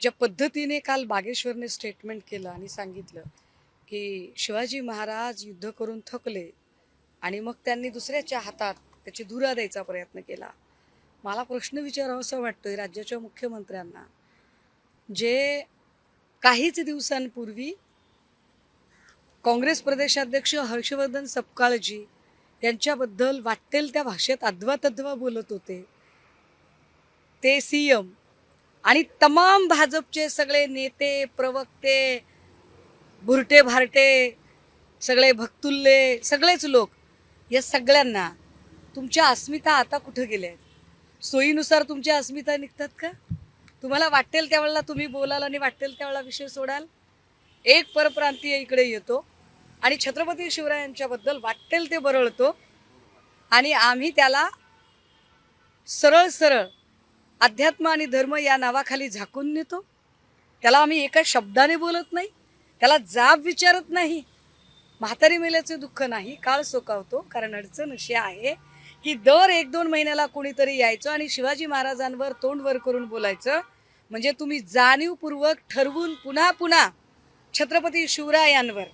ज्या पद्धतीने काल बागेश्वरने स्टेटमेंट केलं आणि सांगितलं की शिवाजी महाराज युद्ध करून थकले आणि मग त्यांनी दुसऱ्याच्या हातात त्याची धुरा द्यायचा प्रयत्न केला. मला प्रश्न विचारावासा वाटतोय राज्याच्या मुख्यमंत्र्यांना, जे काहीच दिवसांपूर्वी काँग्रेस प्रदेशाध्यक्ष हर्षवर्धन सपकाळजी यांच्याबद्दल वाटेल त्या भाषेत अध्वा बोलत होते, ते सीएम आणि तमाम भाजपचे सगळे नेते प्रवक्ते भुरटे भारटे सगळे भक्तुल्ले सगळेच लोक, या सगळ्यांना तुमच्या अस्मिता आता कुठं गेल्या आहेत? सोयीनुसार तुमच्या अस्मिता निघतात का? तुम्हाला वाटेल त्यावेळेला तुम्ही बोलाल आणि वाटेल त्यावेळेला विषय सोडाल. एक परप्रांतीय इकडे येतो आणि छत्रपती शिवरायांच्याबद्दल वाटेल ते बरळतो आणि आम्ही त्याला सरळ सरळ अध्यात्म आणि धर्म या नावाखाली झाकून नेतो. त्याला आम्ही एका शब्दाने बोलत नाही, त्याला जाब विचारत नाही. म्हातारी मेल्याचे दुःख नाही, काळ सोकावतो. कारण अडचण अशी आहे की दर 1-2 महिन्याला कोणीतरी यायचं आणि शिवाजी महाराजांवर तोंड वर करून बोलायचं. म्हणजे तुम्ही जाणीवपूर्वक ठरवून पुन्हा पुन्हा छत्रपती शिवरायांवर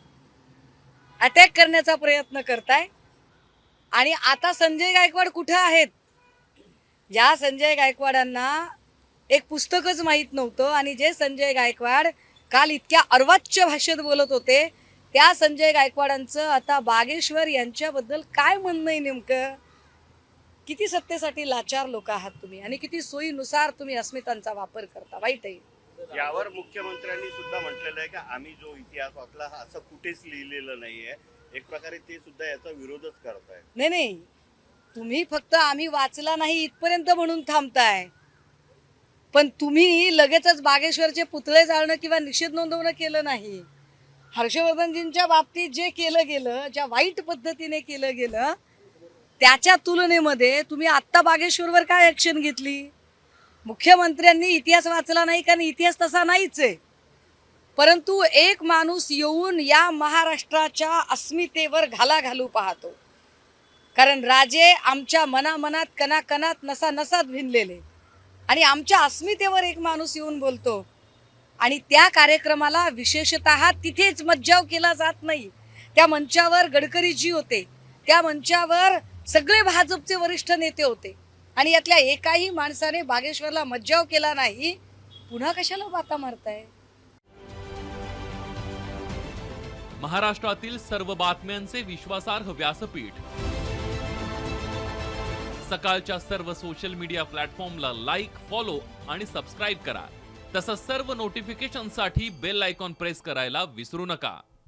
अटॅक करण्याचा प्रयत्न करताय. आणि आता संजय गायकवाड कुठे आहेत? ज्या संजय गायकवाडांना एक पुस्तकच माहीत नव्हतं आणि जे संजय गायकवाड काल इतक्या अर्वाच्य भाषेत बोलत होते, त्या संजय गायकवाडांचं आता बागेश्वर यांच्याबद्दल काय म्हणणं आहे नेमकं? किती सत्तेसाठी लाचार लोक आहात तुम्ही आणि किती सोयीनुसार तुम्ही अस्मितांचा वापर करता. वाईट आहे. यावर मुख्यमंत्र्यांनी सुद्धा म्हटलेलं आहे की आम्ही जो इतिहास वाचला हा असं कुठेच लिहिलेलं नाहीये. एक प्रकारे ते सुद्धा याचा विरोधच करतायत. नाही, तुम्ही फक्त आम्ही वाचला नाही इथपर्यंत म्हणून थांबताय, पण तुम्ही लगेचच बागेश्वरचे पुतळे जाळणं किंवा निषेध नोंदवणं केलं नाही. हर्षवर्धनजींच्या बाबतीत जे केलं गेलं, ज्या वाईट पद्धतीने केलं गेलं, त्याच्या तुलनेमध्ये तुम्ही आत्ता बागेश्वरवर काय ॲक्शन घेतली? मुख्यमंत्र्यांनी इतिहास वाचला नाही, कारण इतिहास तसा नाहीच आहे. परंतु एक माणूस येऊन या महाराष्ट्राच्या अस्मितेवर घाला घालू पाहतो. कारण राजे आमच्या मनामनात कणाकणात नसानसात भिनलेले आणि आमच्या अस्मितेवर एक माणूस येऊन बोलतो आणि त्या कार्यक्रमाला विशेषतः तिथेच मज्जाव केला जात नाही. त्या मंचावर गडकरीजी होते, त्या मंचावर सगळे भाजपचे वरिष्ठ नेते होते आणि यातल्या एकाही माणसाने बागेश्वरला मज्जाव केला नाही. पुन्हा कशाला बाता मारताय? महाराष्ट्रातील सर्व बातम्यांचे विश्वासार्ह व्यासपीठ, सकाळच्या सर्व सोशल मीडिया प्लॅटफॉर्मला लाईक, फॉलो आणि सबस्क्राईब करा. तसंच सर्व नोटिफिकेशनसाठी बेल आयकॉन प्रेस करायला विसरू नका.